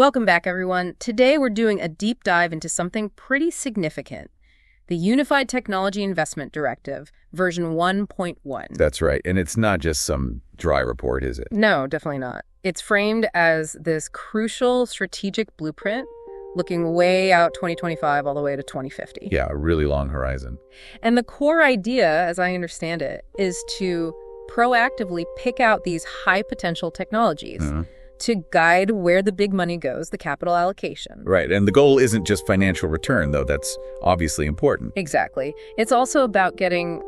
Welcome back, everyone. Today we're doing a deep dive into something pretty significant. The Unified Technology Investment Directive, version 1.1. That's right. And it's not just some dry report, is it? No, definitely not. It's framed as this crucial strategic blueprint looking way out 2025 all the way to 2050. Yeah, a really long horizon. And the core idea, as I understand it, is to proactively pick out these high potential technologies to guide where the big money goes, the capital allocation. Right. And the goal isn't just financial return, though. That's obviously important. Exactly. It's also about getting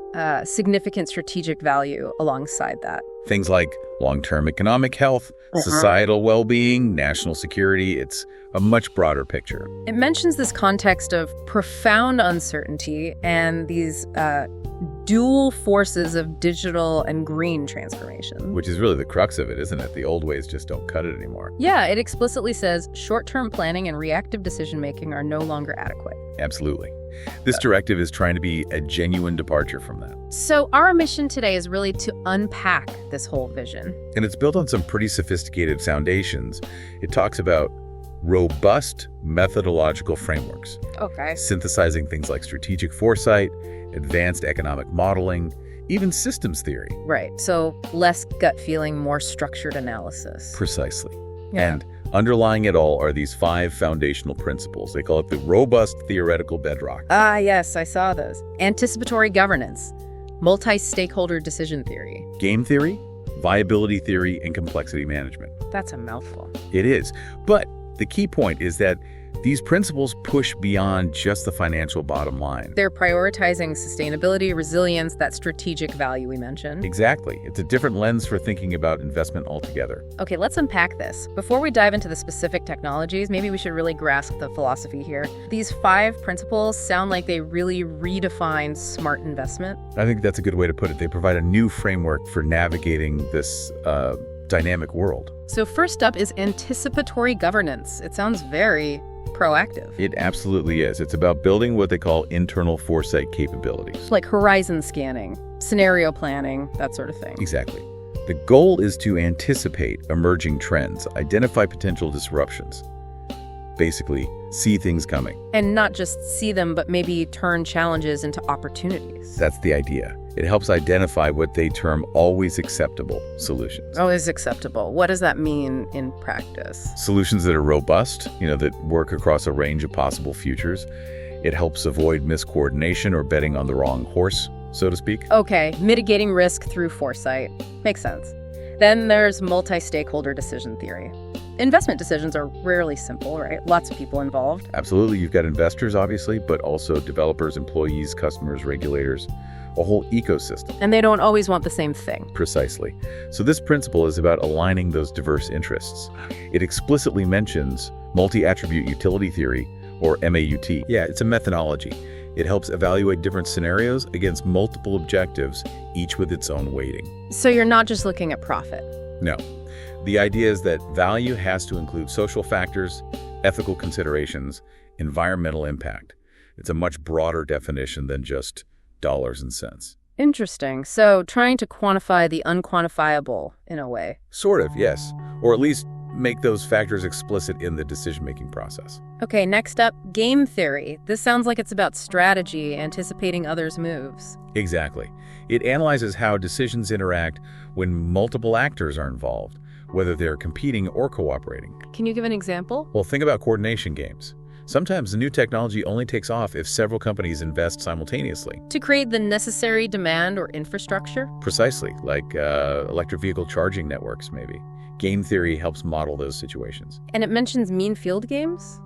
significant strategic value alongside that. Things like long-term economic health, societal well-being, national security. It's a much broader picture. It mentions this context of profound uncertainty and these dual forces of digital and green transformation. Which is really the crux of it, isn't it? The old ways just don't cut it anymore. Yeah, it explicitly says short-term planning and reactive decision-making are no longer adequate. Absolutely. This directive is trying to be a genuine departure from that. So our mission today is really to unpack this whole vision. And it's built on some pretty sophisticated foundations. It talks about robust methodological frameworks. Okay. Synthesizing things like strategic foresight, advanced economic modeling, even systems theory. Right. So less gut feeling, more structured analysis. Precisely. Yeah. And underlying it all are these 5 foundational principles. They call it the robust theoretical bedrock. Ah, yes, I saw those. Anticipatory governance, multi-stakeholder decision theory. Game theory, viability theory, and complexity management. That's a mouthful. It is. But the key point is that these principles push beyond just the financial bottom line. They're prioritizing sustainability, resilience, that strategic value we mentioned. Exactly. It's a different lens for thinking about investment altogether. Okay, let's unpack this. Before we dive into the specific technologies, maybe we should really grasp the philosophy here. These 5 principles sound like they really redefine smart investment. I think that's a good way to put it. They provide a new framework for navigating this dynamic world. So first up is anticipatory governance. It sounds very proactive. It absolutely is. It's about building what they call internal foresight capabilities. Like horizon scanning, scenario planning, that sort of thing. Exactly. The goal is to anticipate emerging trends, identify potential disruptions, basically see things coming. And not just see them, but maybe turn challenges into opportunities. That's the idea. It helps identify what they term always acceptable solutions. Always acceptable. What does that mean in practice? Solutions that are robust, that work across a range of possible futures. It helps avoid miscoordination or betting on the wrong horse, so to speak. Okay, mitigating risk through foresight. Makes sense. Then there's multi-stakeholder decision theory. Investment decisions are rarely simple, right? Lots of people involved. Absolutely. You've got investors, obviously, but also developers, employees, customers, regulators, a whole ecosystem. And they don't always want the same thing. Precisely. So this principle is about aligning those diverse interests. It explicitly mentions multi-attribute utility theory, or MAUT. Yeah, it's a methodology. It helps evaluate different scenarios against multiple objectives, each with its own weighting. So you're not just looking at profit. No. The idea is that value has to include social factors, ethical considerations, environmental impact. It's a much broader definition than just dollars and cents. Interesting. So trying to quantify the unquantifiable in a way. Sort of, yes. Or at least make those factors explicit in the decision-making process. Okay, next up, game theory. This sounds like it's about strategy, anticipating others' moves. Exactly. It analyzes how decisions interact when multiple actors are involved, whether they're competing or cooperating. Can you give an example? Well, think about coordination games. Sometimes the new technology only takes off if several companies invest simultaneously. To create the necessary demand or infrastructure? Precisely, like electric vehicle charging networks, maybe. Game theory helps model those situations. And it mentions mean field games?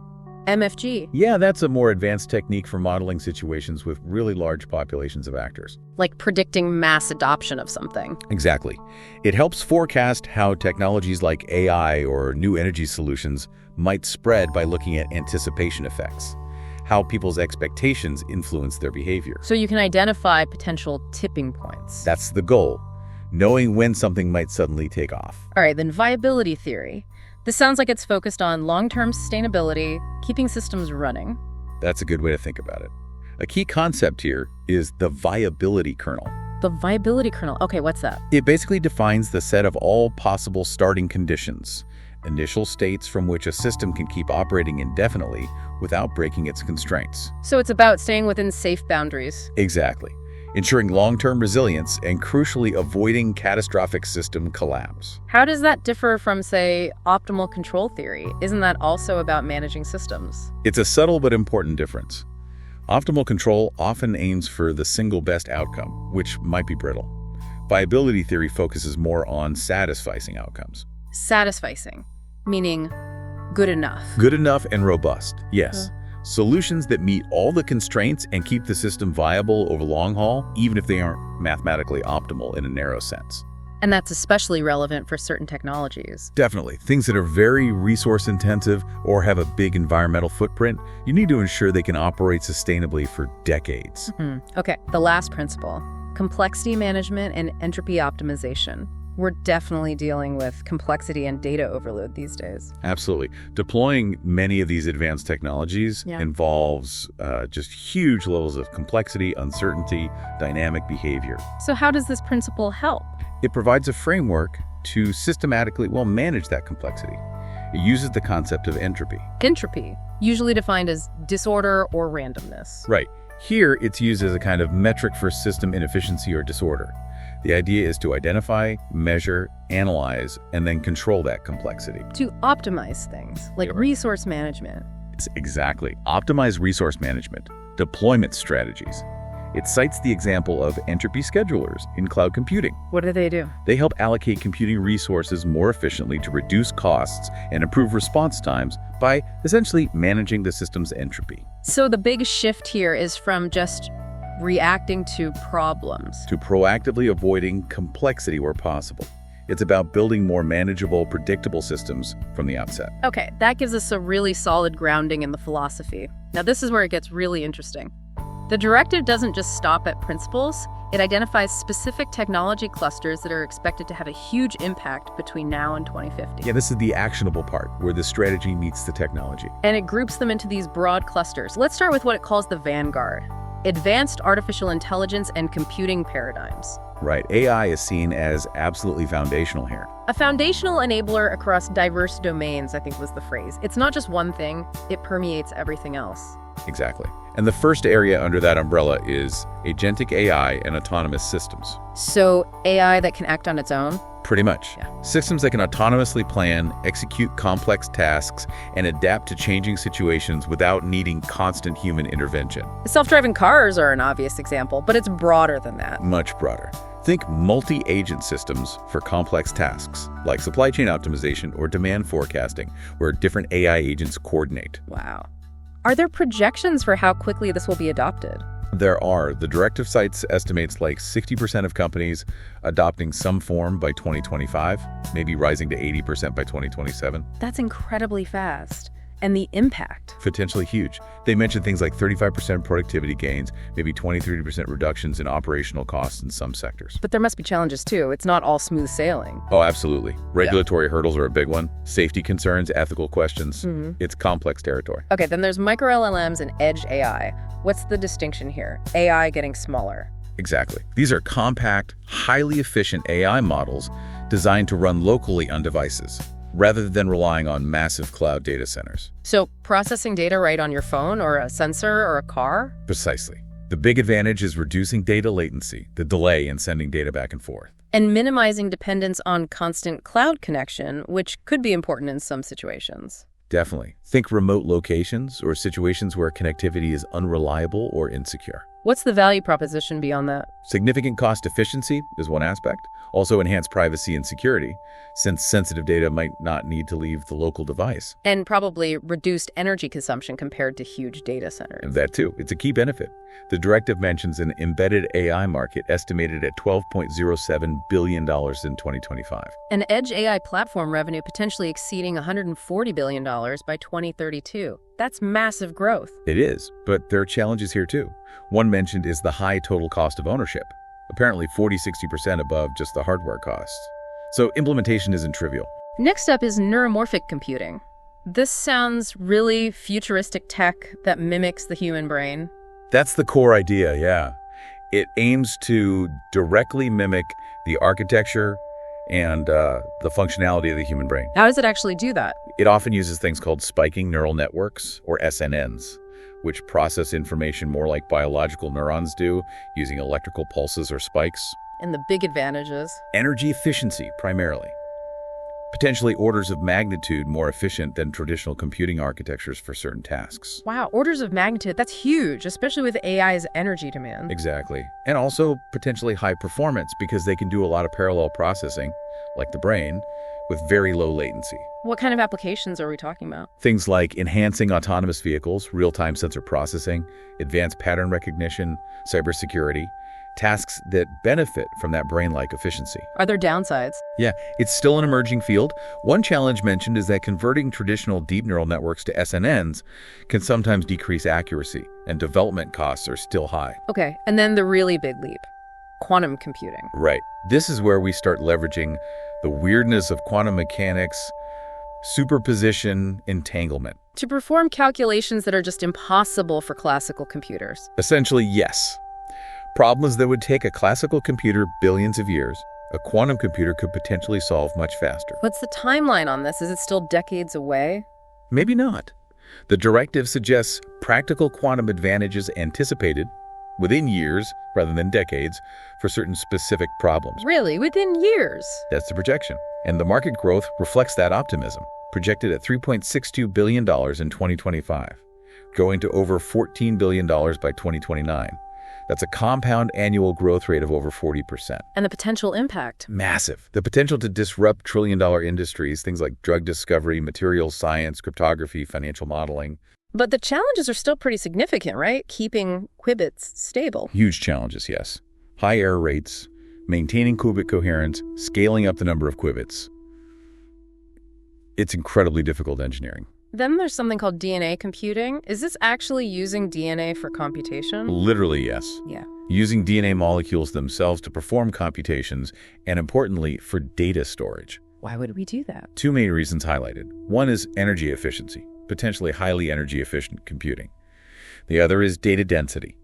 MFG. Yeah, that's a more advanced technique for modeling situations with really large populations of actors. Like predicting mass adoption of something. Exactly. It helps forecast how technologies like AI or new energy solutions might spread by looking at anticipation effects, how people's expectations influence their behavior. So you can identify potential tipping points. That's the goal, knowing when something might suddenly take off. All right, then viability theory. This sounds like it's focused on long-term sustainability, keeping systems running. That's a good way to think about it. A key concept here is the viability kernel. The viability kernel. Okay, what's that? It basically defines the set of all possible starting conditions, initial states from which a system can keep operating indefinitely without breaking its constraints. So it's about staying within safe boundaries. Exactly. Ensuring long-term resilience and crucially avoiding catastrophic system collapse. How does that differ from, say, optimal control theory? Isn't that also about managing systems? It's a subtle but important difference. Optimal control often aims for the single best outcome, which might be brittle. Viability theory focuses more on satisficing outcomes. Satisficing, meaning good enough. Good enough and robust, yes. Solutions that meet all the constraints and keep the system viable over long haul, even if they aren't mathematically optimal in a narrow sense. And that's especially relevant for certain technologies. Definitely. Things that are very resource intensive or have a big environmental footprint, you need to ensure they can operate sustainably for decades. Okay, the last principle, complexity management and entropy optimization. We're definitely dealing with complexity and data overload these days. Absolutely. Deploying many of these advanced technologies involves just huge levels of complexity, uncertainty, dynamic behavior. So how does this principle help? It provides a framework to systematically, manage that complexity. It uses the concept of entropy. Entropy, usually defined as disorder or randomness. Right. Here, it's used as a kind of metric for system inefficiency or disorder. The idea is to identify, measure, analyze, and then control that complexity. To optimize things, like resource management. It's exactly. Optimize resource management, deployment strategies. It cites the example of entropy schedulers in cloud computing. What do? They help allocate computing resources more efficiently to reduce costs and improve response times by essentially managing the system's entropy. So the big shift here is from just reacting to problems to proactively avoiding complexity where possible. It's about building more manageable, predictable systems from the outset. Okay, that gives us a really solid grounding in the philosophy. Now this is where it gets really interesting. The directive doesn't just stop at principles, it identifies specific technology clusters that are expected to have a huge impact between now and 2050. Yeah, this is the actionable part, where the strategy meets the technology. And it groups them into these broad clusters. Let's start with what it calls the vanguard. Advanced artificial intelligence and computing paradigms. Right. AI is seen as absolutely foundational here. A foundational enabler across diverse domains, I think was the phrase. It's not just one thing, it permeates everything else. Exactly. And the first area under that umbrella is agentic AI and autonomous systems. So AI that can act on its own? Pretty much. Yeah. Systems that can autonomously plan, execute complex tasks, and adapt to changing situations without needing constant human intervention. Self-driving cars are an obvious example, but it's broader than that. Much broader. Think multi-agent systems for complex tasks, like supply chain optimization or demand forecasting, where different AI agents coordinate. Wow. Are there projections for how quickly this will be adopted? There are. The directive cites estimates like 60% of companies adopting some form by 2025, maybe rising to 80% by 2027. That's incredibly fast. And the impact? Potentially huge. They mentioned things like 35% productivity gains, maybe 20-30% reductions in operational costs in some sectors. But there must be challenges too. It's not all smooth sailing. Oh, absolutely. Regulatory hurdles are a big one. Safety concerns, ethical questions. It's complex territory. Okay, then there's micro LLMs and edge AI. What's the distinction here? AI getting smaller. Exactly. These are compact, highly efficient AI models designed to run locally on devices, rather than relying on massive cloud data centers. So processing data right on your phone or a sensor or a car? Precisely. The big advantage is reducing data latency, the delay in sending data back and forth. And minimizing dependence on constant cloud connection, which could be important in some situations. Definitely. Think remote locations or situations where connectivity is unreliable or insecure. What's the value proposition beyond that? Significant cost efficiency is one aspect. Also enhanced privacy and security, since sensitive data might not need to leave the local device. And probably reduced energy consumption compared to huge data centers. And that too. It's a key benefit. The directive mentions an embedded AI market estimated at $12.07 billion in 2025. An edge AI platform revenue potentially exceeding $140 billion by 2032. That's massive growth. It is, but there are challenges here too. One mentioned is the high total cost of ownership, apparently 40-60% above just the hardware costs. So implementation isn't trivial. Next up is neuromorphic computing. This sounds really futuristic tech that mimics the human brain. That's the core idea, yeah. It aims to directly mimic the architecture, and the functionality of the human brain. How does it actually do that? It often uses things called spiking neural networks, or SNNs, which process information more like biological neurons do, using electrical pulses or spikes. And the big advantages? Energy efficiency, primarily. Potentially orders of magnitude more efficient than traditional computing architectures for certain tasks. Wow, orders of magnitude, that's huge, especially with AI's energy demand. Exactly. And also potentially high performance because they can do a lot of parallel processing, like the brain, with very low latency. What kind of applications are we talking about? Things like enhancing autonomous vehicles, real-time sensor processing, advanced pattern recognition, cybersecurity, tasks that benefit from that brain-like efficiency. Are there downsides? Yeah, it's still an emerging field. One challenge mentioned is that converting traditional deep neural networks to SNNs can sometimes decrease accuracy, and development costs are still high. Okay, and then the really big leap, quantum computing. Right. This is where we start leveraging the weirdness of quantum mechanics, superposition, entanglement. To perform calculations that are just impossible for classical computers. Essentially, yes. Problems that would take a classical computer billions of years, a quantum computer could potentially solve much faster. What's the timeline on this? Is it still decades away? Maybe not. The directive suggests practical quantum advantages anticipated within years rather than decades for certain specific problems. Really? Within years? That's the projection. And the market growth reflects that optimism, projected at $3.62 billion in 2025, going to over $14 billion by 2029. That's a compound annual growth rate of over 40%. And the potential impact? Massive. The potential to disrupt trillion-dollar industries, things like drug discovery, materials science, cryptography, financial modeling. But the challenges are still pretty significant, right? Keeping qubits stable. Huge challenges, yes. High error rates, maintaining qubit coherence, scaling up the number of qubits. It's incredibly difficult engineering. Then there's something called DNA computing. Is this actually using DNA for computation? Literally, yes. Yeah. Using DNA molecules themselves to perform computations, and importantly, for data storage. Why would we do that? Two main reasons highlighted. One is energy efficiency, potentially highly energy efficient computing. The other is data density.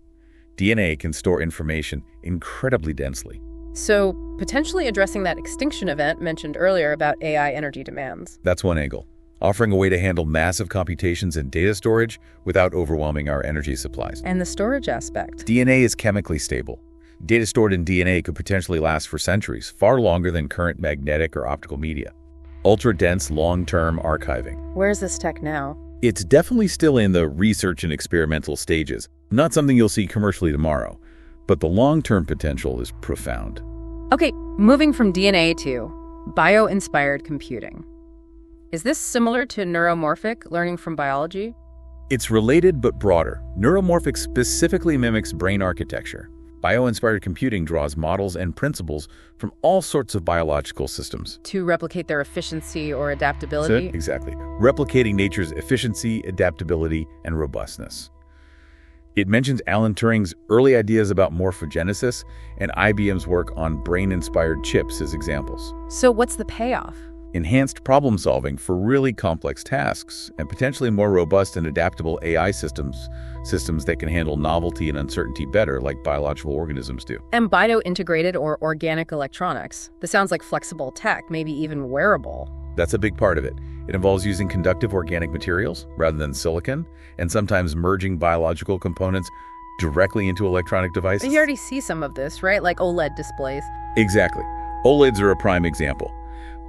DNA can store information incredibly densely. So, potentially addressing that extinction event mentioned earlier about AI energy demands. That's one angle. Offering a way to handle massive computations and data storage without overwhelming our energy supplies. And the storage aspect. DNA is chemically stable. Data stored in DNA could potentially last for centuries, far longer than current magnetic or optical media. Ultra-dense, long-term archiving. Where's this tech now? It's definitely still in the research and experimental stages. Not something you'll see commercially tomorrow, but the long-term potential is profound. Okay, moving from DNA to bio-inspired computing. Is this similar to neuromorphic learning from biology? It's related but broader. Neuromorphic specifically mimics brain architecture. Bio-inspired computing draws models and principles from all sorts of biological systems. To replicate their efficiency or adaptability? Exactly. Replicating nature's efficiency, adaptability, and robustness. It mentions Alan Turing's early ideas about morphogenesis and IBM's work on brain-inspired chips as examples. So what's the payoff? Enhanced problem solving for really complex tasks, and potentially more robust and adaptable AI systems that can handle novelty and uncertainty better, like biological organisms do. And bio-integrated or organic electronics. This sounds like flexible tech, maybe even wearable. That's a big part of it. It involves using conductive organic materials rather than silicon, and sometimes merging biological components directly into electronic devices. You already see some of this, right? Like OLED displays. Exactly. OLEDs are a prime example.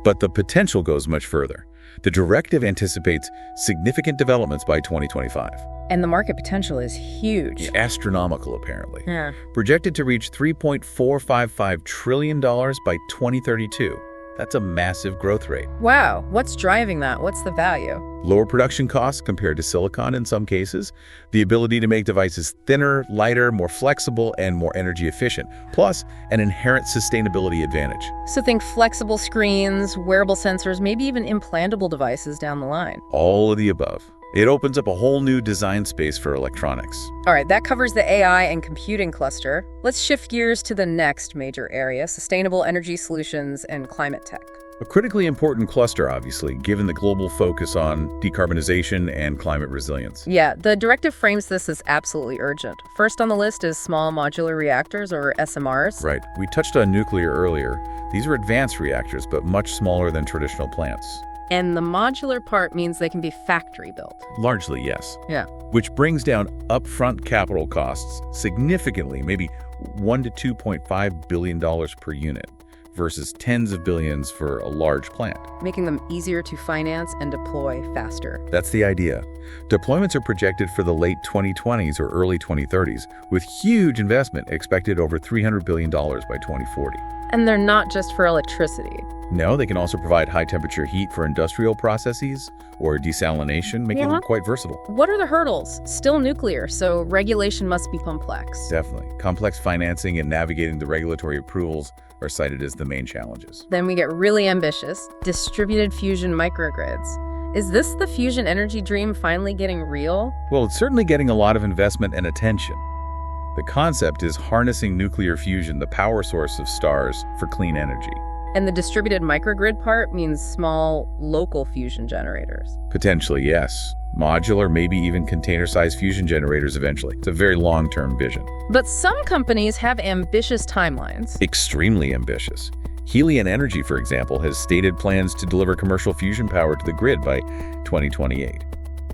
But the potential goes much further. The directive anticipates significant developments by 2025. And the market potential is huge. Astronomical, apparently. Yeah. Projected to reach $3.455 trillion by 2032. That's a massive growth rate. Wow, what's driving that? What's the value? Lower production costs compared to silicon in some cases, the ability to make devices thinner, lighter, more flexible, and more energy efficient, plus an inherent sustainability advantage. So think flexible screens, wearable sensors, maybe even implantable devices down the line. All of the above. It opens up a whole new design space for electronics. All right, that covers the AI and computing cluster. Let's shift gears to the next major area, sustainable energy solutions and climate tech. A critically important cluster, obviously, given the global focus on decarbonization and climate resilience. Yeah, the directive frames this as absolutely urgent. First on the list is small modular reactors, or SMRs. Right. We touched on nuclear earlier. These are advanced reactors, but much smaller than traditional plants. And the modular part means they can be factory built. Largely, yes. Yeah. Which brings down upfront capital costs significantly, maybe $1 to $2.5 billion per unit, versus tens of billions for a large plant. Making them easier to finance and deploy faster. That's the idea. Deployments are projected for the late 2020s or early 2030s, with huge investment expected over $300 billion by 2040. And they're not just for electricity. No, they can also provide high-temperature heat for industrial processes or desalination, making them quite versatile. What are the hurdles? Still nuclear, so regulation must be complex. Definitely. Complex financing and navigating the regulatory approvals are cited as the main challenges. Then we get really ambitious, distributed fusion microgrids. Is this the fusion energy dream finally getting real? Well, it's certainly getting a lot of investment and attention. The concept is harnessing nuclear fusion, the power source of stars, for clean energy. And the distributed microgrid part means small, local fusion generators. Potentially, yes. Modular, maybe even container-sized fusion generators eventually. It's a very long-term vision. But some companies have ambitious timelines. Extremely ambitious. Helion Energy, for example, has stated plans to deliver commercial fusion power to the grid by 2028.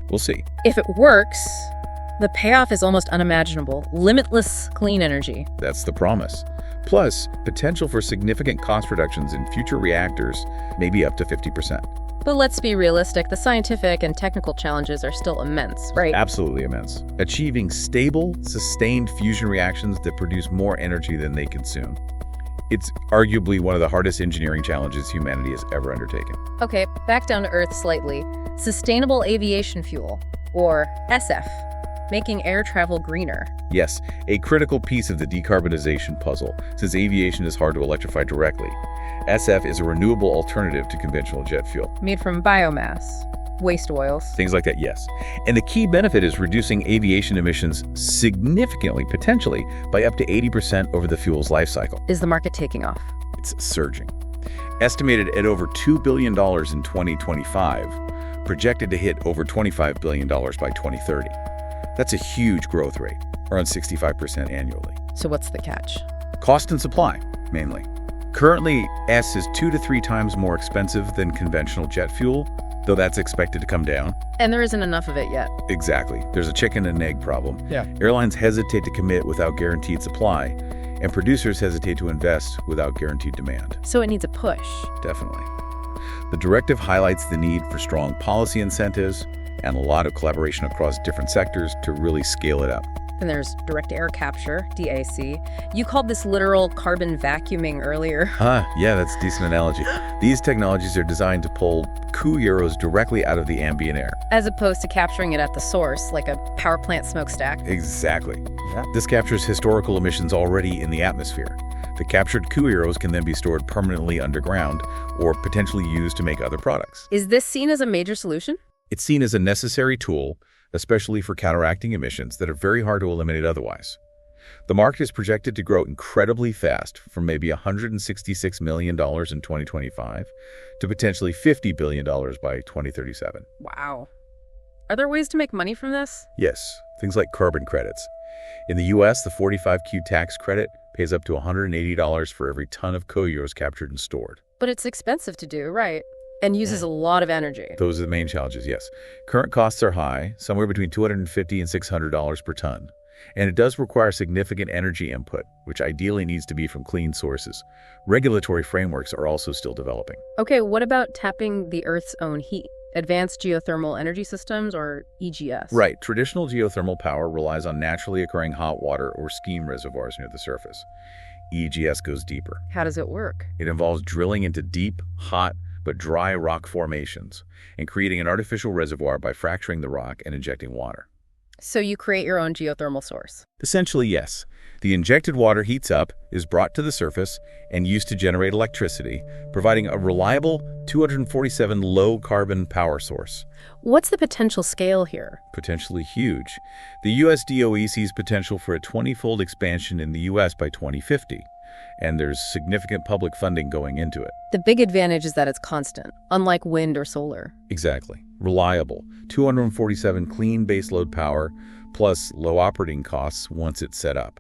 We'll see. If it works, the payoff is almost unimaginable. Limitless clean energy. That's the promise. Plus, potential for significant cost reductions in future reactors, maybe up to 50%. But let's be realistic, the scientific and technical challenges are still immense, right? Absolutely immense. Achieving stable, sustained fusion reactions that produce more energy than they consume. It's arguably one of the hardest engineering challenges humanity has ever undertaken. Okay, back down to earth slightly. Sustainable aviation fuel, or SF. Making air travel greener. Yes, a critical piece of the decarbonization puzzle, since aviation is hard to electrify directly. SF is a renewable alternative to conventional jet fuel. Made from biomass, waste oils. Things like that, yes. And the key benefit is reducing aviation emissions significantly, potentially, by up to 80% over the fuel's life cycle. Is the market taking off? It's surging. Estimated at over $2 billion in 2025, projected to hit over $25 billion by 2030. That's a huge growth rate, around 65% annually. So what's the catch? Cost and supply, mainly. Currently, S is 2 to 3 times more expensive than conventional jet fuel, though that's expected to come down. And there isn't enough of it yet. Exactly. There's a chicken and egg problem. Yeah. Airlines hesitate to commit without guaranteed supply, and producers hesitate to invest without guaranteed demand. So it needs a push. Definitely. The directive highlights the need for strong policy incentives and a lot of collaboration across different sectors to really scale it up. And there's direct air capture, DAC. You called this literal carbon vacuuming earlier. Yeah, that's a decent analogy. These technologies are designed to pull euros directly out of the ambient air. As opposed to capturing it at the source, like a power plant smokestack. Exactly. This captures historical emissions already in the atmosphere. The captured euros can then be stored permanently underground or potentially used to make other products. Is this seen as a major solution? It's seen as a necessary tool, especially for counteracting emissions that are very hard to eliminate otherwise. The market is projected to grow incredibly fast, from maybe $166 million in 2025 to potentially $50 billion by 2037. Wow. Are there ways to make money from this? Yes, things like carbon credits. In the U.S., the 45Q tax credit pays up to $180 for every ton of euros captured and stored. But it's expensive to do, right? And uses a lot of energy. Those are the main challenges, yes. Current costs are high, somewhere between $250 and $600 per ton. And it does require significant energy input, which ideally needs to be from clean sources. Regulatory frameworks are also still developing. Okay, what about tapping the Earth's own heat? Advanced geothermal energy systems, or EGS? Right. Traditional geothermal power relies on naturally occurring hot water or steam reservoirs near the surface. EGS goes deeper. How does it work? It involves drilling into deep, hot, but dry rock formations and creating an artificial reservoir by fracturing the rock and injecting water. So you create your own geothermal source? Essentially, yes. The injected water heats up, is brought to the surface, and used to generate electricity, providing a reliable 247 low-carbon power source. What's the potential scale here? Potentially huge. The U.S. DOE sees potential for a 20-fold expansion in the U.S. by 2050. and there's significant public funding going into it. The big advantage is that it's constant, unlike wind or solar. Exactly. Reliable. 247 clean baseload power, plus low operating costs once it's set up.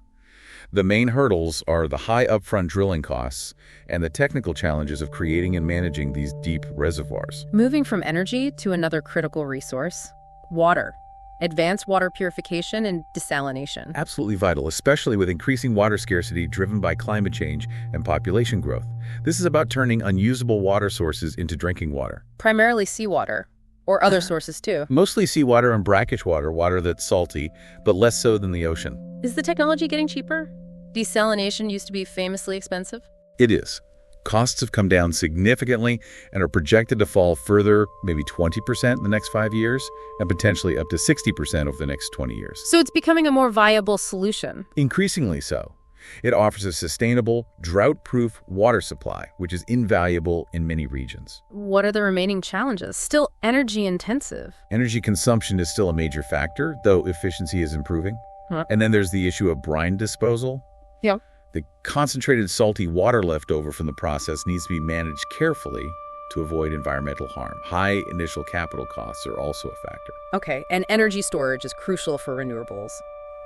The main hurdles are the high upfront drilling costs and the technical challenges of creating and managing these deep reservoirs. Moving from energy to another critical resource, water. Advanced water purification and desalination. Absolutely vital, especially with increasing water scarcity driven by climate change and population growth. This is about turning unusable water sources into drinking water. Primarily seawater, or other sources too. Mostly seawater and brackish water, water that's salty, but less so than the ocean. Is the technology getting cheaper? Desalination used to be famously expensive. It is. Costs have come down significantly and are projected to fall further, maybe 20% in the next 5 years, and potentially up to 60% over the next 20 years. So it's becoming a more viable solution. Increasingly so. It offers a sustainable, drought-proof water supply, which is invaluable in many regions. What are the remaining challenges? Still energy intensive. Energy consumption is still a major factor, though efficiency is improving. And then there's the issue of brine disposal. Yeah. The concentrated salty water left over from the process needs to be managed carefully to avoid environmental harm. High initial capital costs are also a factor. Okay, and energy storage is crucial for renewables.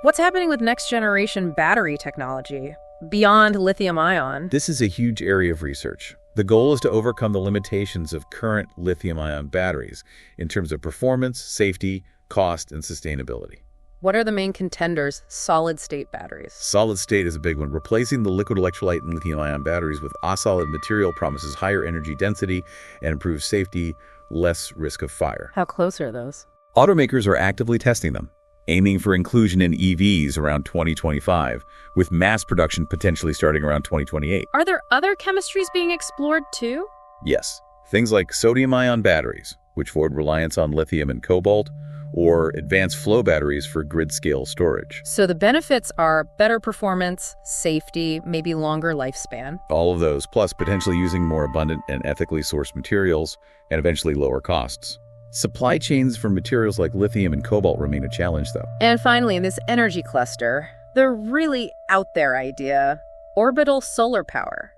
What's happening with next-generation battery technology beyond lithium-ion? This is a huge area of research. The goal is to overcome the limitations of current lithium-ion batteries in terms of performance, safety, cost, and sustainability. What are the main contenders? Solid-state batteries. Solid state is a big one. Replacing the liquid electrolyte and lithium-ion batteries with a solid material promises higher energy density and improves safety, less risk of fire. How close are those? Automakers are actively testing them, aiming for inclusion in EVs around 2025, with mass production potentially starting around 2028. Are there other chemistries being explored too? Yes, things like sodium-ion batteries, which avoid reliance on lithium and cobalt, or advanced flow batteries for grid-scale storage. So the benefits are better performance, safety, maybe longer lifespan. All of those, plus potentially using more abundant and ethically sourced materials, and eventually lower costs. Supply chains for materials like lithium and cobalt remain a challenge, though. And finally, in this energy cluster, the really out there idea, orbital solar power,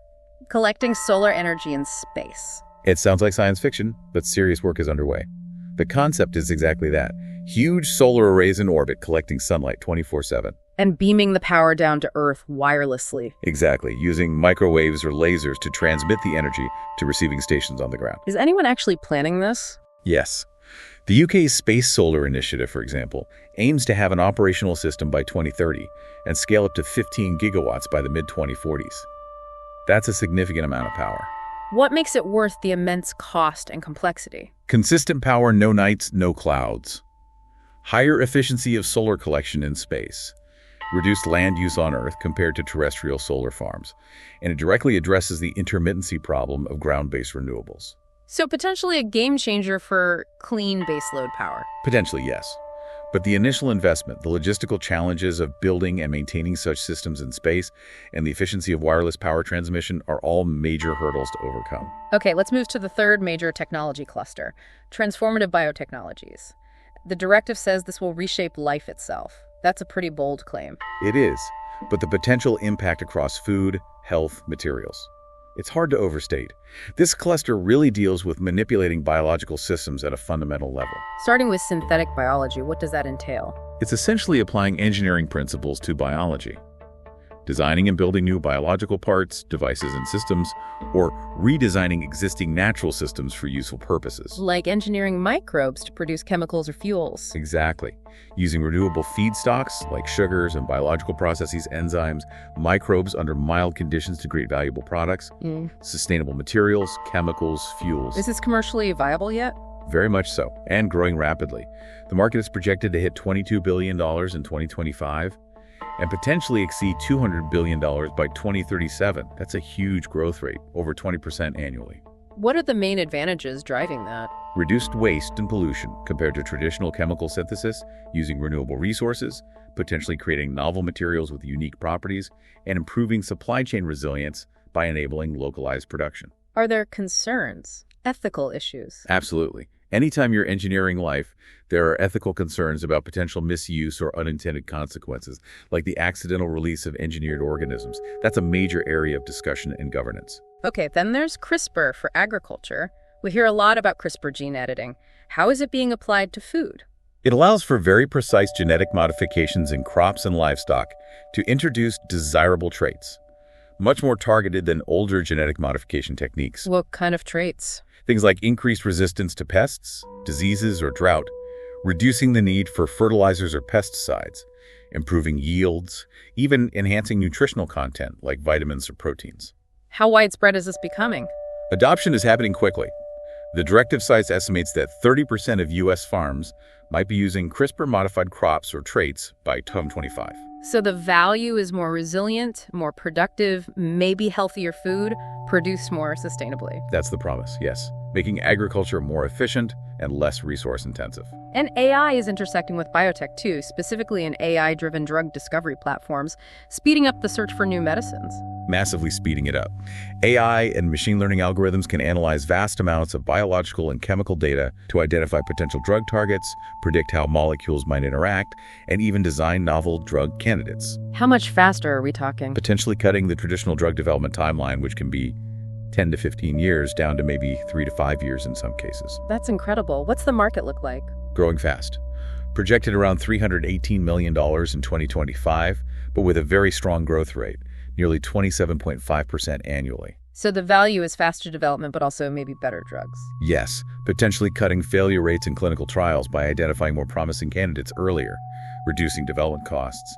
collecting solar energy in space. It sounds like science fiction, but serious work is underway. The concept is exactly that. Huge solar arrays in orbit collecting sunlight 24/7. And beaming the power down to Earth wirelessly. Exactly, using microwaves or lasers to transmit the energy to receiving stations on the ground. Is anyone actually planning this? Yes. The UK's Space Solar Initiative, for example, aims to have an operational system by 2030 and scale up to 15 gigawatts by the mid-2040s. That's a significant amount of power. What makes it worth the immense cost and complexity? Consistent power, no nights, no clouds. Higher efficiency of solar collection in space. Reduced land use on Earth compared to terrestrial solar farms. And it directly addresses the intermittency problem of ground-based renewables. So potentially a game changer for clean baseload power. Potentially, yes. But the initial investment, the logistical challenges of building and maintaining such systems in space, and the efficiency of wireless power transmission are all major hurdles to overcome. Okay, let's move to the third major technology cluster, transformative biotechnologies. The directive says this will reshape life itself. That's a pretty bold claim. It is, but the potential impact across food, health, materials. It's hard to overstate. This cluster really deals with manipulating biological systems at a fundamental level. Starting with synthetic biology, what does that entail? It's essentially applying engineering principles to biology. Designing and building new biological parts, devices, and systems, or redesigning existing natural systems for useful purposes. Like engineering microbes to produce chemicals or fuels. Exactly. Using renewable feedstocks like sugars and biological processes, enzymes, microbes under mild conditions to create valuable products, sustainable materials, chemicals, fuels. Is this commercially viable yet? Very much so, and growing rapidly. The market is projected to hit $22 billion in 2025 and potentially exceed $200 billion by 2037. That's a huge growth rate, over 20% annually. What are the main advantages driving that? Reduced waste and pollution compared to traditional chemical synthesis, using renewable resources, potentially creating novel materials with unique properties, and improving supply chain resilience by enabling localized production. Are there concerns, ethical issues? Absolutely. Anytime you're engineering life, there are ethical concerns about potential misuse or unintended consequences, like the accidental release of engineered organisms. That's a major area of discussion and governance. Okay, then there's CRISPR for agriculture. We hear a lot about CRISPR gene editing. How is it being applied to food? It allows for very precise genetic modifications in crops and livestock to introduce desirable traits, much more targeted than older genetic modification techniques. What kind of traits? Things like increased resistance to pests, diseases, or drought, reducing the need for fertilizers or pesticides, improving yields, even enhancing nutritional content like vitamins or proteins. How widespread is this becoming? Adoption is happening quickly. The directive cites estimates that 30% of U.S. farms might be using CRISPR-modified crops or traits by 2025. So the value is more resilient, more productive, maybe healthier food, produced more sustainably. That's the promise, yes. Making agriculture more efficient and less resource-intensive. And AI is intersecting with biotech too, specifically in AI-driven drug discovery platforms, speeding up the search for new medicines. Massively speeding it up. AI and machine learning algorithms can analyze vast amounts of biological and chemical data to identify potential drug targets, predict how molecules might interact, and even design novel drug candidates. How much faster are we talking? Potentially cutting the traditional drug development timeline, which can be 10 to 15 years, down to maybe 3 to 5 years in some cases. That's incredible. What's the market look like? Growing fast. Projected around $318 million in 2025, but with a very strong growth rate, nearly 27.5% annually. So the value is faster development, but also maybe better drugs. Yes, potentially cutting failure rates in clinical trials by identifying more promising candidates earlier, reducing development costs,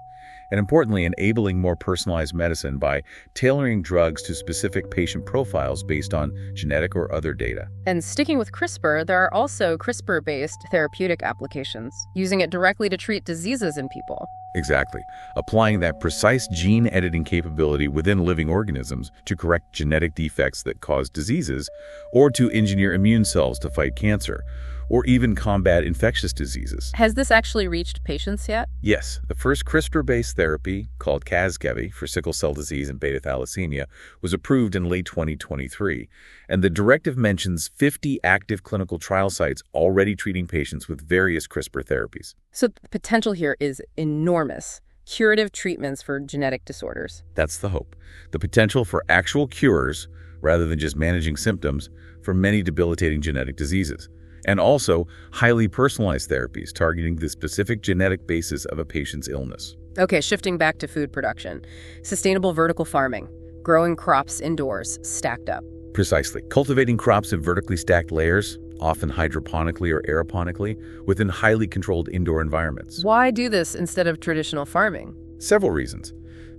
and importantly, enabling more personalized medicine by tailoring drugs to specific patient profiles based on genetic or other data. And sticking with CRISPR, there are also CRISPR-based therapeutic applications, using it directly to treat diseases in people. Exactly. Applying that precise gene editing capability within living organisms to correct genetic defects that cause diseases, or to engineer immune cells to fight cancer, or even combat infectious diseases. Has this actually reached patients yet? Yes, the first CRISPR-based therapy, called Casgevy for sickle cell disease and beta thalassemia, was approved in late 2023, and the directive mentions 50 active clinical trial sites already treating patients with various CRISPR therapies. So the potential here is enormous. Curative treatments for genetic disorders. That's the hope. The potential for actual cures, rather than just managing symptoms, for many debilitating genetic diseases. And also highly personalized therapies targeting the specific genetic basis of a patient's illness. Okay, shifting back to food production. Sustainable vertical farming, growing crops indoors, stacked up. Precisely. Cultivating crops in vertically stacked layers, often hydroponically or aeroponically, within highly controlled indoor environments. Why do this instead of traditional farming? Several reasons.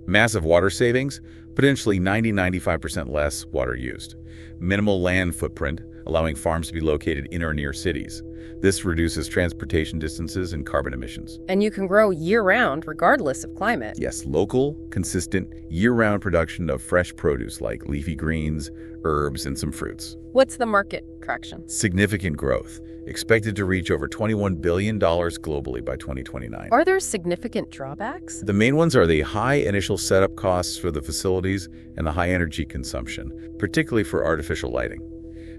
Massive water savings, potentially 90–95% less water used. Minimal land footprint, allowing farms to be located in or near cities. This reduces transportation distances and carbon emissions. And you can grow year-round, regardless of climate. Yes, local, consistent, year-round production of fresh produce like leafy greens, herbs, and some fruits. What's the market traction? Significant growth, expected to reach over $21 billion globally by 2029. Are there significant drawbacks? The main ones are the high initial setup costs for the facilities and the high energy consumption, particularly for artificial lighting.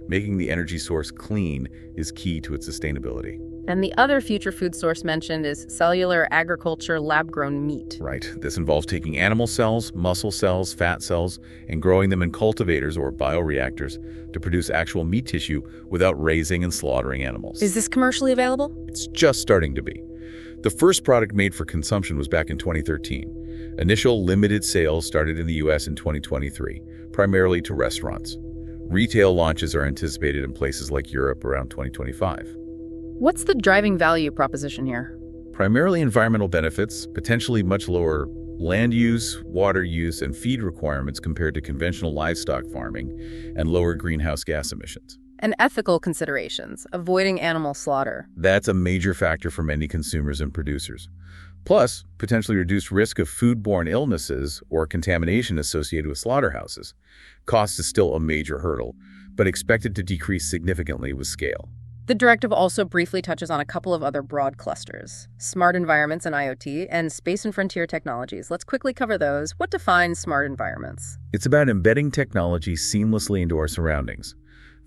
Making the energy source clean is key to its sustainability. And the other future food source mentioned is cellular agriculture, lab-grown meat. Right. This involves taking animal cells, muscle cells, fat cells, and growing them in cultivators or bioreactors to produce actual meat tissue without raising and slaughtering animals. Is this commercially available? It's just starting to be. The first product made for consumption was back in 2013. Initial limited sales started in the U.S. in 2023, primarily to restaurants. Retail launches are anticipated in places like Europe around 2025. What's the driving value proposition here? Primarily environmental benefits, potentially much lower land use, water use, and feed requirements compared to conventional livestock farming, and lower greenhouse gas emissions. And ethical considerations, avoiding animal slaughter. That's a major factor for many consumers and producers. Plus, potentially reduced risk of foodborne illnesses or contamination associated with slaughterhouses. Cost is still a major hurdle, but expected to decrease significantly with scale. The directive also briefly touches on a couple of other broad clusters: smart environments and IoT, and space and frontier technologies. Let's quickly cover those. What defines smart environments? It's about embedding technology seamlessly into our surroundings.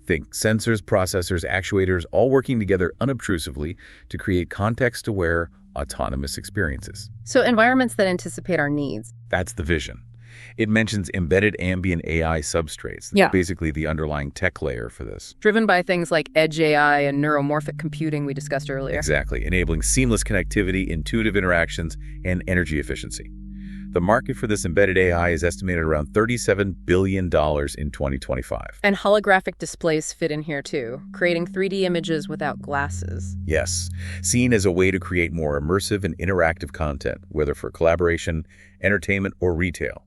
Think sensors, processors, actuators, all working together unobtrusively to create context-aware, autonomous experiences. So environments that anticipate our needs. That's the vision. It mentions embedded ambient AI substrates. Yeah. Basically the underlying tech layer for this. Driven by things like edge AI and neuromorphic computing we discussed earlier. Exactly, enabling seamless connectivity, intuitive interactions, and energy efficiency. The market for this embedded AI is estimated around $37 billion in 2025. And holographic displays fit in here too, creating 3D images without glasses. Yes, seen as a way to create more immersive and interactive content, whether for collaboration, entertainment, or retail.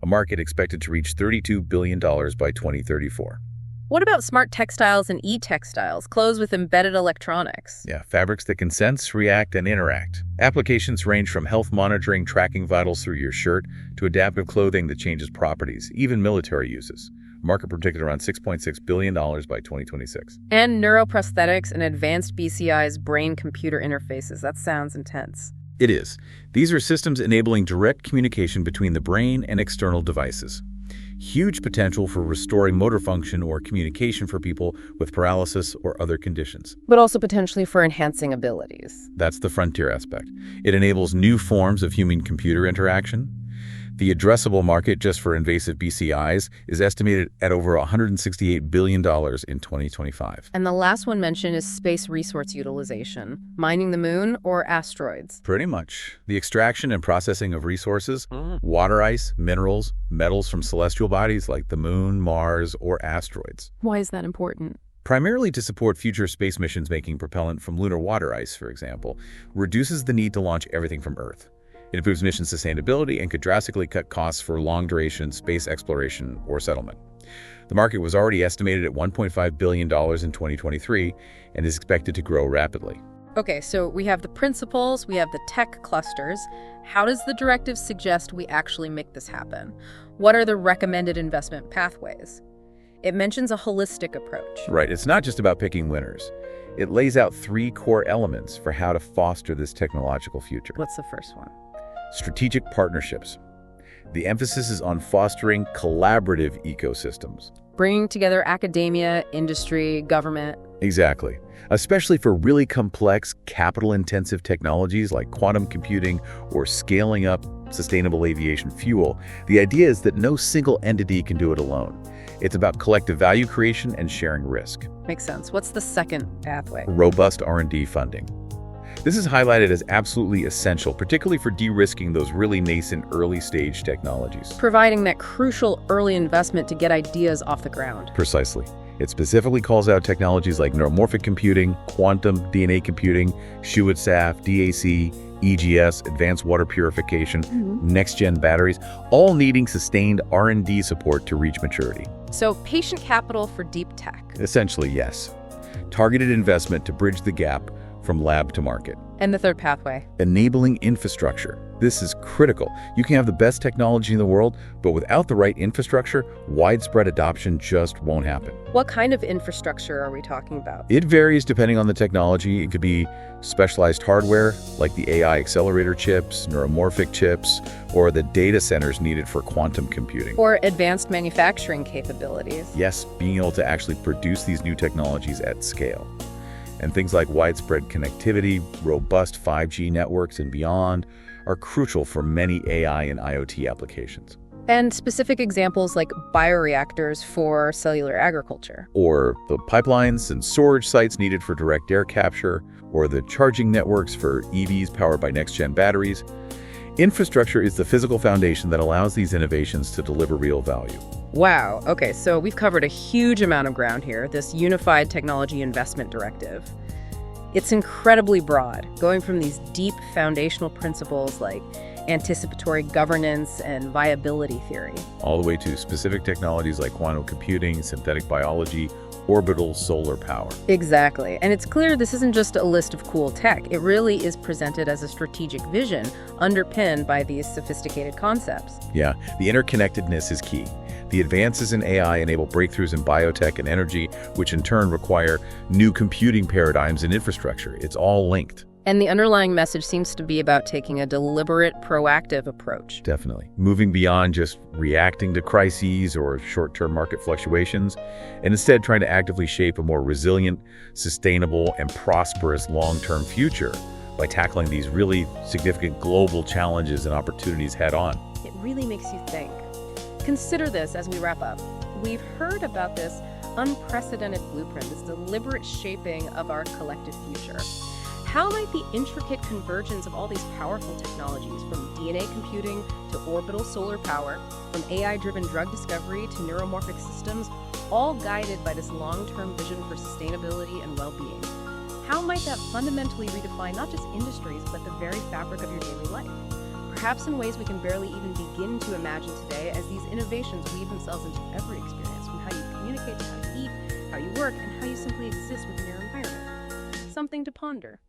A market expected to reach $32 billion by 2034. What about smart textiles and e-textiles, clothes with embedded electronics? Yeah, fabrics that can sense, react, and interact. Applications range from health monitoring, tracking vitals through your shirt, to adaptive clothing that changes properties, even military uses. Market predicted around $6.6 billion by 2026. And neuroprosthetics and advanced BCI's brain-computer interfaces. That sounds intense. It is. These are systems enabling direct communication between the brain and external devices. Huge potential for restoring motor function or communication for people with paralysis or other conditions. But also potentially for enhancing abilities. That's the frontier aspect. It enables new forms of human-computer interaction. The addressable market just for invasive BCIs is estimated at over $168 billion in 2025. And the last one mentioned is space resource utilization, mining the moon or asteroids. Pretty much. The extraction and processing of resources, water ice, minerals, metals from celestial bodies like the moon, Mars, or asteroids. Why is that important? Primarily to support future space missions making propellant from lunar water ice, for example, reduces the need to launch everything from Earth. It improves mission sustainability and could drastically cut costs for long-duration space exploration or settlement. The market was already estimated at $1.5 billion in 2023 and is expected to grow rapidly. Okay, so we have the principles, we have the tech clusters. How does the directive suggest we actually make this happen? What are the recommended investment pathways? It mentions a holistic approach. Right, it's not just about picking winners. It lays out 3 core elements for how to foster this technological future. What's the first one? Strategic partnerships. The emphasis is on fostering collaborative ecosystems. Bringing together academia, industry, government. Exactly. Especially for really complex, capital-intensive technologies like quantum computing or scaling up sustainable aviation fuel, the idea is that no single entity can do it alone. It's about collective value creation and sharing risk. Makes sense. What's the second pathway? Robust R&D funding. This is highlighted as absolutely essential, particularly for de-risking those really nascent early-stage technologies. Providing that crucial early investment to get ideas off the ground. Precisely. It specifically calls out technologies like neuromorphic computing, quantum DNA computing, SHU-SAF, DAC, EGS, advanced water purification, next-gen batteries, all needing sustained R&D support to reach maturity. So patient capital for deep tech. Essentially, yes. Targeted investment to bridge the gap from lab to market. And the third pathway? Enabling infrastructure. This is critical. You can have the best technology in the world, but without the right infrastructure, widespread adoption just won't happen. What kind of infrastructure are we talking about? It varies depending on the technology. It could be specialized hardware, like the AI accelerator chips, neuromorphic chips, or the data centers needed for quantum computing. Or advanced manufacturing capabilities. Yes, being able to actually produce these new technologies at scale. And things like widespread connectivity, robust 5G networks, and beyond are crucial for many AI and IoT applications. And specific examples like bioreactors for cellular agriculture. Or the pipelines and storage sites needed for direct air capture, or the charging networks for EVs powered by next-gen batteries. Infrastructure is the physical foundation that allows these innovations to deliver real value. Wow. Okay, so we've covered a huge amount of ground here, this Unified Technology Investment Directive. It's incredibly broad, going from these deep foundational principles like anticipatory governance and viability theory, all the way to specific technologies like quantum computing, synthetic biology, orbital solar power. Exactly. And it's clear this isn't just a list of cool tech. It really is presented as a strategic vision underpinned by these sophisticated concepts. Yeah, the interconnectedness is key. The advances in AI enable breakthroughs in biotech and energy, which in turn require new computing paradigms and infrastructure. It's all linked. And the underlying message seems to be about taking a deliberate, proactive approach. Definitely. Moving beyond just reacting to crises or short-term market fluctuations, and instead trying to actively shape a more resilient, sustainable, and prosperous long-term future by tackling these really significant global challenges and opportunities head-on. It really makes you think. Consider this as we wrap up. We've heard about this unprecedented blueprint, this deliberate shaping of our collective future. How might the intricate convergence of all these powerful technologies, from DNA computing to orbital solar power, from AI-driven drug discovery to neuromorphic systems, all guided by this long-term vision for sustainability and well-being? How might that fundamentally redefine not just industries, but the very fabric of your daily life? Perhaps in ways we can barely even begin to imagine today, as these innovations weave themselves into every experience, from how you communicate to how you eat, how you work, and how you simply exist within your environment. Something to ponder.